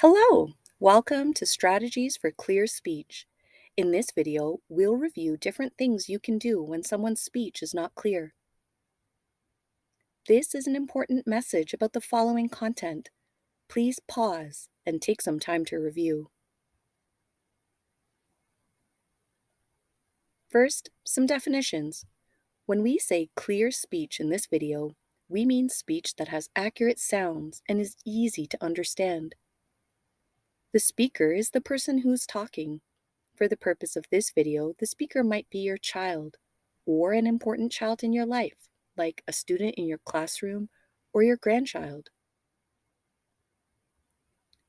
Hello! Welcome to Strategies for Clear Speech. In this video, we'll review different things you can do when someone's speech is not clear. This is an important message about the following content. Please pause and take some time to review. First, some definitions. When we say clear speech in this video, we mean speech that has accurate sounds and is easy to understand. The speaker is the person who's talking. For the purpose of this video, the speaker might be your child or an important child in your life, like a student in your classroom or your grandchild.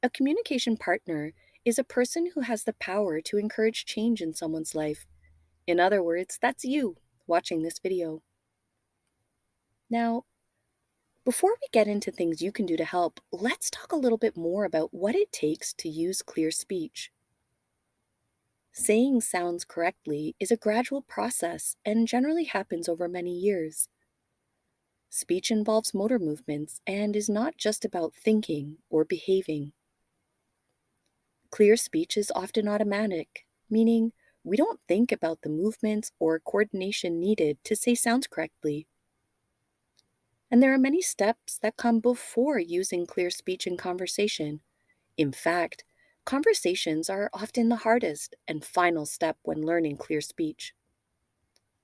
A communication partner is a person who has the power to encourage change in someone's life. In other words, that's you watching this video. Now, before we get into things you can do to help, let's talk a little bit more about what it takes to use clear speech. Saying sounds correctly is a gradual process and generally happens over many years. Speech involves motor movements and is not just about thinking or behaving. Clear speech is often automatic, meaning we don't think about the movements or coordination needed to say sounds correctly. And there are many steps that come before using clear speech in conversation. In fact, conversations are often the hardest and final step when learning clear speech.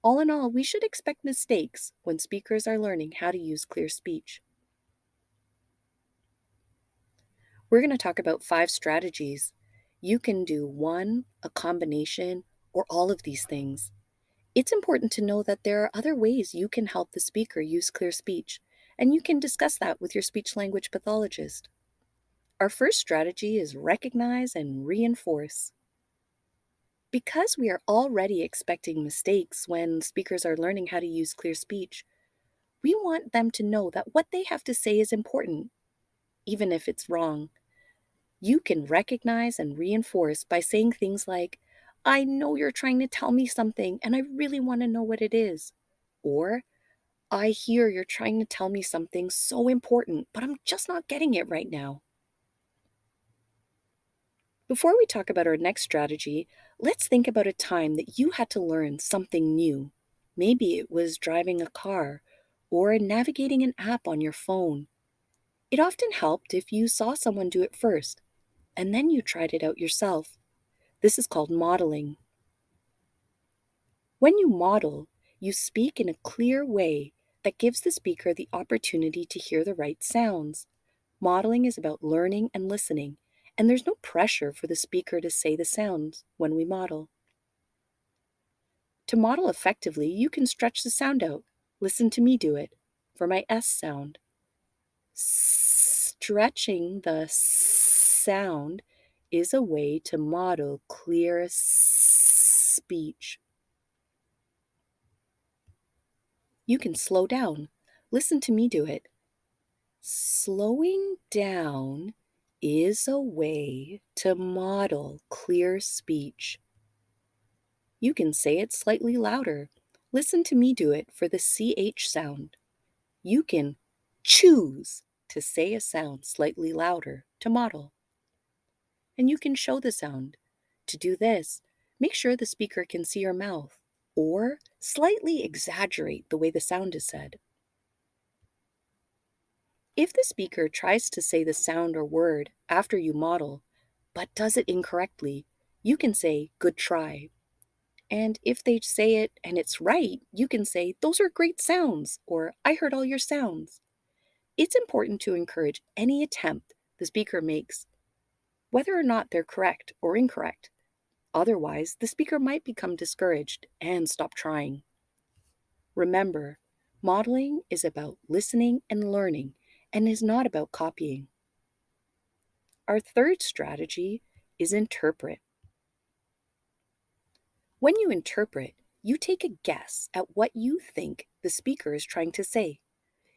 All in all, we should expect mistakes when speakers are learning how to use clear speech. We're going to talk about 5 strategies. You can do one, a combination, or all of these things. It's important to know that there are other ways you can help the speaker use clear speech, and you can discuss that with your speech language pathologist. Our first strategy is recognize and reinforce. Because we are already expecting mistakes when speakers are learning how to use clear speech, we want them to know that what they have to say is important, even if it's wrong. You can recognize and reinforce by saying things like, I know you're trying to tell me something and I really want to know what it is. Or, I hear you're trying to tell me something so important, but I'm just not getting it right now. Before we talk about our next strategy, let's think about a time that you had to learn something new. Maybe it was driving a car or navigating an app on your phone. It often helped if you saw someone do it first, and then you tried it out yourself. This is called modeling. When you model, you speak in a clear way that gives the speaker the opportunity to hear the right sounds. Modeling is about learning and listening, and there's no pressure for the speaker to say the sounds when we model. To model effectively, you can stretch the sound out. Listen to me do it. For my S sound. Stretching the sound is a way to model clear speech. You can slow down. Listen to me do it. Slowing down is a way to model clear speech. You can say it slightly louder. Listen to me do it for the CH sound. You can choose to say a sound slightly louder to model. And you can show the sound. To do this, make sure the speaker can see your mouth, or slightly exaggerate the way the sound is said. If the speaker tries to say the sound or word after you model, but does it incorrectly, you can say, good try. And if they say it and it's right, you can say, those are great sounds, or I heard all your sounds. It's important to encourage any attempt the speaker makes, whether or not they're correct or incorrect. Otherwise, the speaker might become discouraged and stop trying. Remember, modeling is about listening and learning and is not about copying. Our third strategy is interpret. When you interpret, you take a guess at what you think the speaker is trying to say.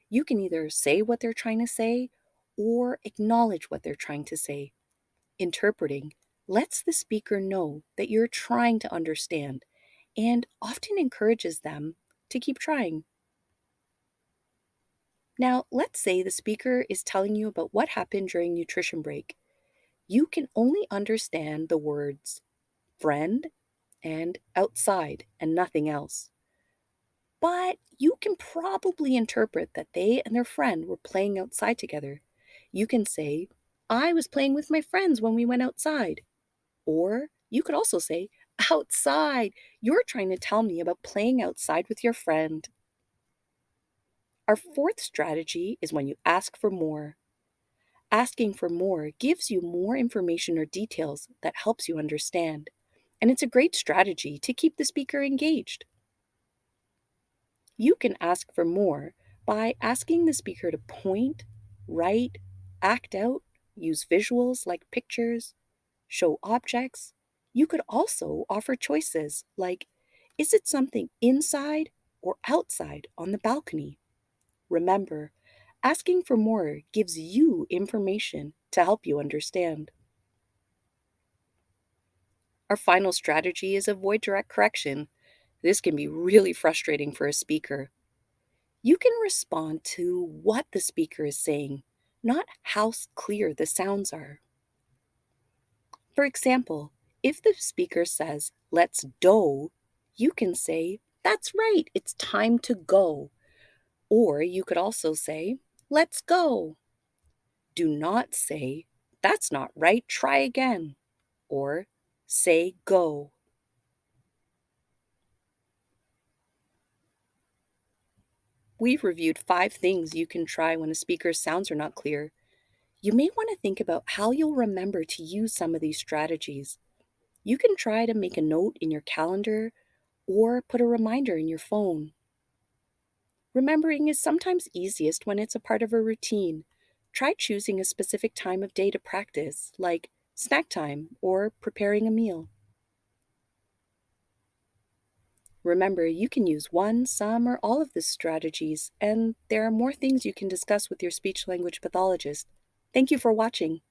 You can either say what they're trying to say or acknowledge what they're trying to say. Interpreting lets the speaker know that you're trying to understand and often encourages them to keep trying. Now, let's say the speaker is telling you about what happened during nutrition break. You can only understand the words friend and outside and nothing else. But you can probably interpret that they and their friend were playing outside together. You can say, I was playing with my friends when we went outside. Or you could also say, outside. You're trying to tell me about playing outside with your friend. Our fourth strategy is when you ask for more. Asking for more gives you more information or details that helps you understand. And it's a great strategy to keep the speaker engaged. You can ask for more by asking the speaker to point, write, act out, use visuals like pictures, show objects. You could also offer choices like, is it something inside or outside on the balcony? Remember, asking for more gives you information to help you understand. Our final strategy is avoid direct correction. This can be really frustrating for a speaker. You can respond to what the speaker is saying, not how clear the sounds are. For example, if the speaker says, let's do, you can say, that's right, it's time to go. Or you could also say, let's go. Do not say, that's not right, try again. Or say go. We've reviewed 5 things you can try when a speaker's sounds are not clear. You may want to think about how you'll remember to use some of these strategies. You can try to make a note in your calendar or put a reminder in your phone. Remembering is sometimes easiest when it's a part of a routine. Try choosing a specific time of day to practice, like snack time or preparing a meal. Remember, you can use one, some, or all of the strategies, and there are more things you can discuss with your speech language pathologist. Thank you for watching.